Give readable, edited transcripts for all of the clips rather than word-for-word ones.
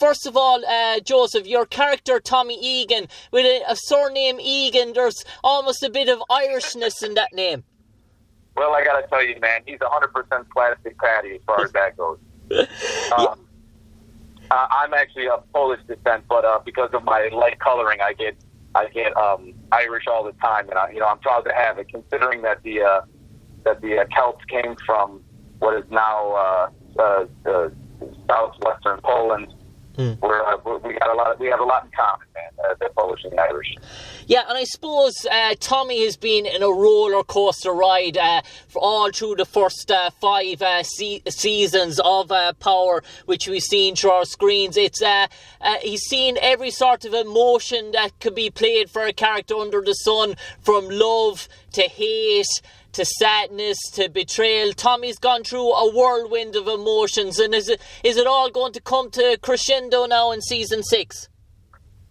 first of all, Joseph, your character Tommy Egan, with a surname Egan, there's almost a bit of Irishness in that name. Well, I got to tell you, man, he's 100% plastic patty as far as that goes. I'm actually of Polish descent, but because of my light coloring, I get Irish all the time, and I'm proud to have it, considering that the Celts came from what is now southwestern Poland. We have a lot in common, man. The Polish and the Irish. Yeah, and I suppose Tommy has been in a roller coaster ride for all through the first 5 seasons of Power, which we've seen through our screens. It's he's seen every sort of emotion that could be played for a character under the sun, from love to hate to sadness to betrayal. Tommy's gone through a whirlwind of emotions, and is it all going to come to crescendo now in season 6?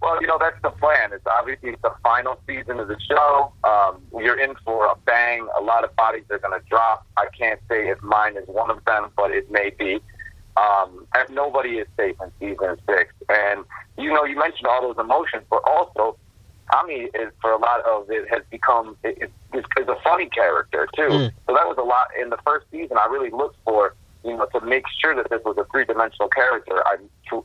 Well, that's the plan. It's obviously the final season of the show. You're in for a bang. A lot of bodies are going to drop. I can't say if mine is one of them, but it may be. And nobody is safe in season 6. And, you mentioned all those emotions, but also Tommy is, for a lot of it, has become is a funny character too. So that was a lot in the first season. I really looked for, to make sure that this was a 3-dimensional character. I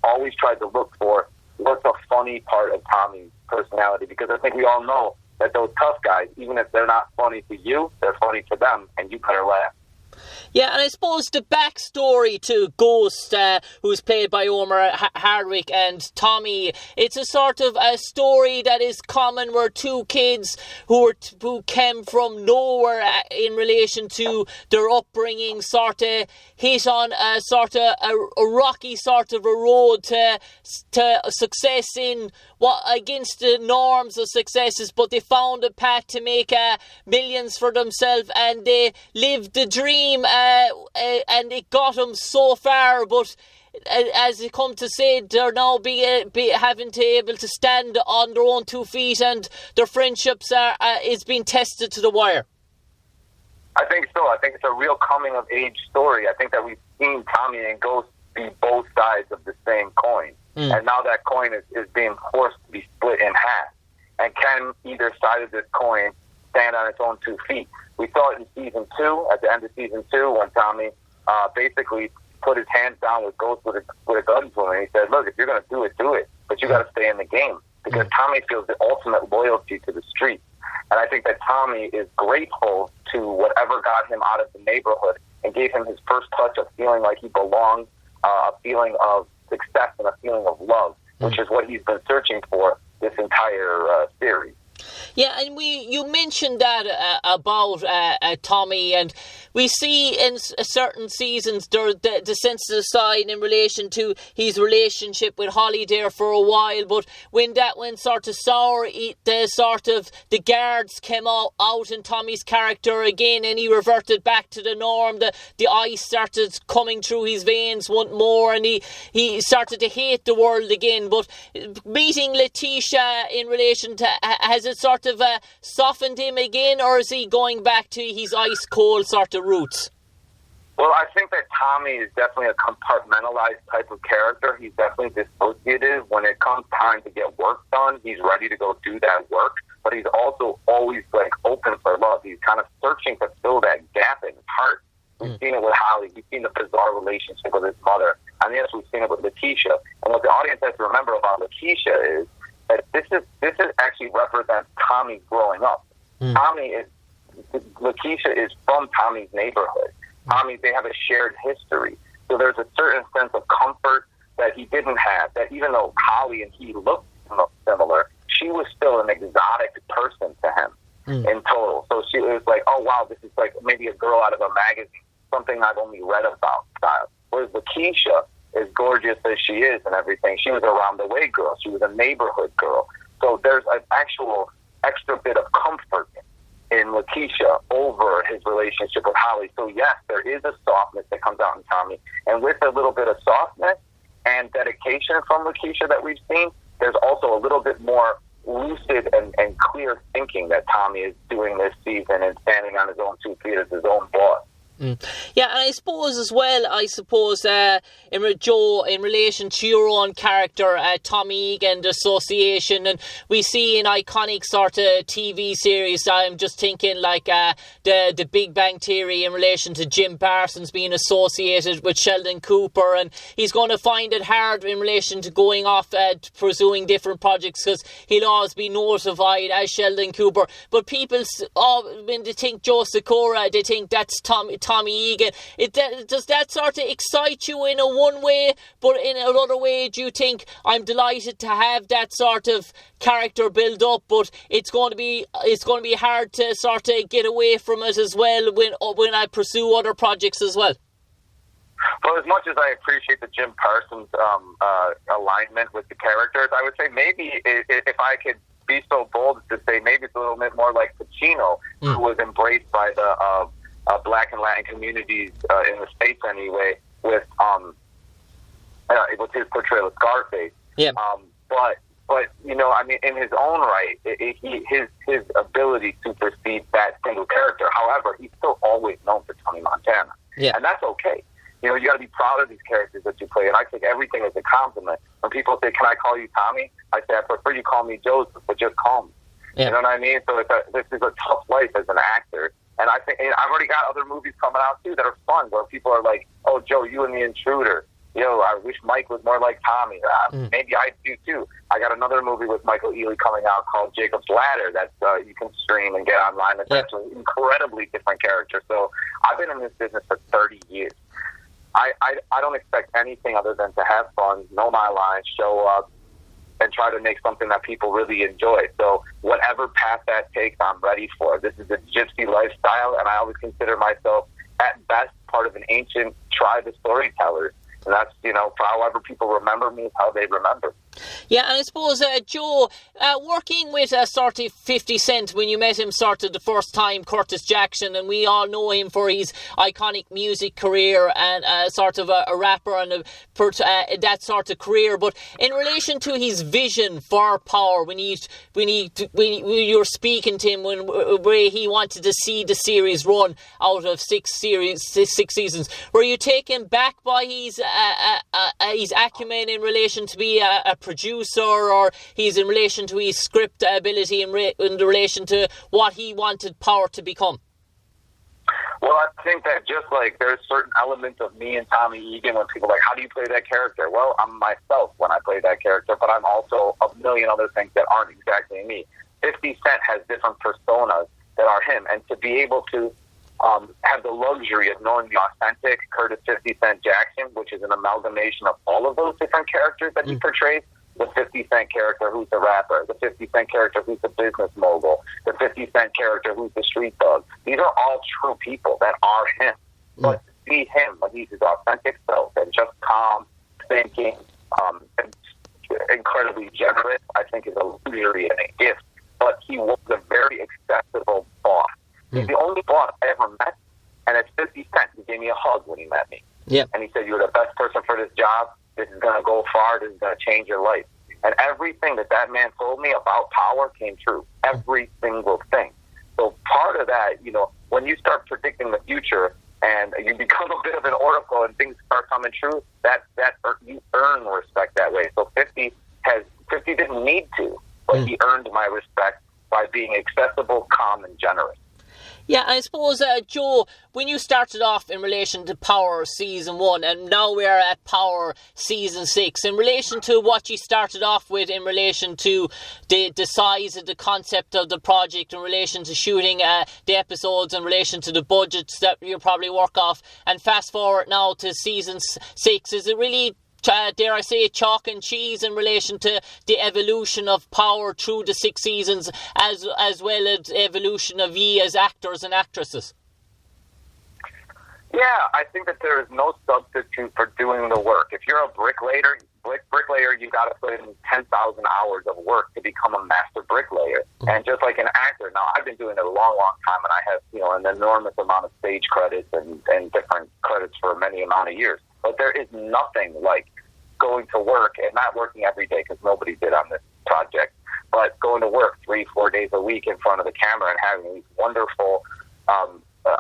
always tried to look for what's a funny part of Tommy's personality, because I think we all know that those tough guys, even if they're not funny to you, they're funny to them, and you better laugh. Yeah, and I suppose the backstory to Ghost, who's played by Omar Hardwick, and Tommy, it's a sort of a story that is common, where two kids who came from nowhere in relation to their upbringing sort of hit on a sort of a rocky sort of a road to success in what against the norms of successes, but they found a path to make millions for themselves, and they lived the dream, and it got them so far, but as they come to say, they're now having to able to stand on their own 2 feet, and their friendships is being tested to the wire. I think so. I think it's a real coming of age story. I think that we've seen Tommy and Ghost be both sides of the same coin. And now that coin is being forced to be split in half. And can either side of this coin stand on its own 2 feet? We saw it in season 2, at the end of season 2, when Tommy basically put his hands down with Ghost with a gun to him. And he said, look, if you're going to do it, but you got to stay in the game. Because Tommy feels the ultimate loyalty to the street. And I think that Tommy is grateful to whatever got him out of the neighborhood and gave him his first touch of feeling like he belonged, a feeling of success and a feeling of love, which is what he's been searching for this entire series. Yeah, and you mentioned that about Tommy, and we see in certain seasons the sensitive side in relation to his relationship with Holly there for a while, but when that went sort of sour, the guards came out in Tommy's character again, and he reverted back to the norm. The ice started coming through his veins once more, and he started to hate the world again. But meeting Letitia in relation to, has it sort of softened him again, or is he going back to his ice cold sort of roots? Well, I think that Tommy is definitely a compartmentalized type of character. He's definitely dissociative. When it comes time to get work done, he's ready to go do that work, but he's also always open for love. He's kind of searching to fill that gap in his heart. We've seen it with Holly. We've seen the bizarre relationship with his mother. And yes, we've seen it with Letitia. And what the audience has to remember about Letitia is that this actually represents Tommy growing up. Letitia is from Tommy's neighborhood. They have a shared history. So there's a certain sense of comfort that he didn't have, that even though Holly and he looked similar, she was still an exotic person to him in total. So she was like, oh wow, this is like maybe a girl out of a magazine, something I've only read about style. Whereas Letitia, as gorgeous as she is and everything, she was a round-the-way girl. She was a neighborhood girl. So there's an actual extra bit of comfort in Letitia over his relationship with Holly. So yes, there is a softness that comes out in Tommy. And with a little bit of softness and dedication from Letitia that we've seen, there's also a little bit more lucid and clear thinking that Tommy is doing this season and standing on his own 2 feet as his own boss. Yeah, and I suppose as well, Joe, in relation to your own character, Tommy Egan, the association, and we see in iconic sort of TV series, I'm just thinking like the Big Bang Theory in relation to Jim Parsons being associated with Sheldon Cooper, and he's going to find it hard in relation to going off pursuing different projects because he'll always be notified as Sheldon Cooper. But people, when they think Joe Sikora, they think that's Tommy Egan. Does that sort of excite you in a one way, but in another way, do you think I'm delighted to have that sort of character build up, but it's going to be hard to sort of get away from it as well when I pursue other projects as well? Well, as much as I appreciate the Jim Parsons alignment with the characters, I would say maybe if I could be so bold as to say maybe it's a little bit more like Pacino, who was embraced by the Black and Latin communities in the States anyway, with his portrayal of Scarface. Yeah. But you know, I mean, in his own right, his ability supersedes that single character. However, he's still always known for Tony Montana. Yeah. And that's okay. You know, you got to be proud of these characters that you play, and I take everything as a compliment. When people say, "Can I call you Tommy?" I say, "I prefer you call me Joseph, but just call me." Yeah. You know what I mean? So this is a tough life as an actor. And I think I've already got other movies coming out, too, that are fun, where people are like, "Oh, Joe, you and the Intruder. Yo, I wish Mike was more like Tommy." Maybe I do, too. I got another movie with Michael Ealy coming out called Jacob's Ladder that you can stream and get online. It's actually an incredibly different character. So I've been in this business for 30 years. I don't expect anything other than to have fun, know my lines, show up, and try to make something that people really enjoy. So whatever path that takes, I'm ready for. This is a gypsy lifestyle, and I always consider myself, at best, part of an ancient tribe of storytellers. And that's, you know, for however people remember me, is how they remember. Yeah, and I suppose, Joe, working with sort of 50 Cent, when you met him sort of the first time, Curtis Jackson, and we all know him for his iconic music career and sort of a rapper and that sort of career. But in relation to his vision for Power, when you're speaking to him, where he wanted to see the series run out of six seasons, were you taken back by his acumen in relation to be a producer, or he's in relation to his script ability in relation to what he wanted Power to become? Well, I think that just like there's certain elements of me and Tommy Egan when people are like, how do you play that character? Well, I'm myself when I play that character, but I'm also a million other things that aren't exactly me. 50 Cent has different personas that are him, and to be able to have the luxury of knowing the authentic Curtis 50 Cent Jackson, which is an amalgamation of all of those different characters that he portrays. The 50 Cent character who's the rapper, the 50 Cent character who's the business mogul, the 50 Cent character who's the street thug. These are all true people that are him. But to see him when he's his authentic self and just calm, thinking, and incredibly generous, I think is a luxury and a gift. But he was a very accessible boss. He's the only boss I ever met, and at 50 Cent, he gave me a hug when he met me. Yep. And he said, "You're the best person for this job. This is going to go far. This is going to change your life." And everything that man told me about Power came true. Every single thing. So part of that, you know, when you start predicting the future and you become a bit of an oracle and things start coming true, that you earn respect that way. So 50 didn't need to, but he earned my respect by being accessible, calm, and generous. Yeah, I suppose, Joe, when you started off in relation to Power Season 1, and now we're at Power Season 6, in relation to what you started off with in relation to the size of the concept of the project, in relation to shooting the episodes, in relation to the budgets that you probably work off, and fast forward now to Season 6, is it really, dare I say, chalk and cheese in relation to the evolution of Power through the 6 seasons, as well as evolution of ye as actors and actresses? Yeah, I think that there is no substitute for doing the work. If you're a bricklayer, you got to put in 10,000 hours of work to become a master bricklayer. And just like an actor, now I've been doing it a long, long time, and I have, you know, an enormous amount of stage credits and different credits for many amount of years. But there is nothing like going to work, and not working every day because nobody did on this project, but going to work 3-4 days a week in front of the camera and having these wonderful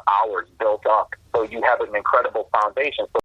hours built up. So you have an incredible foundation. So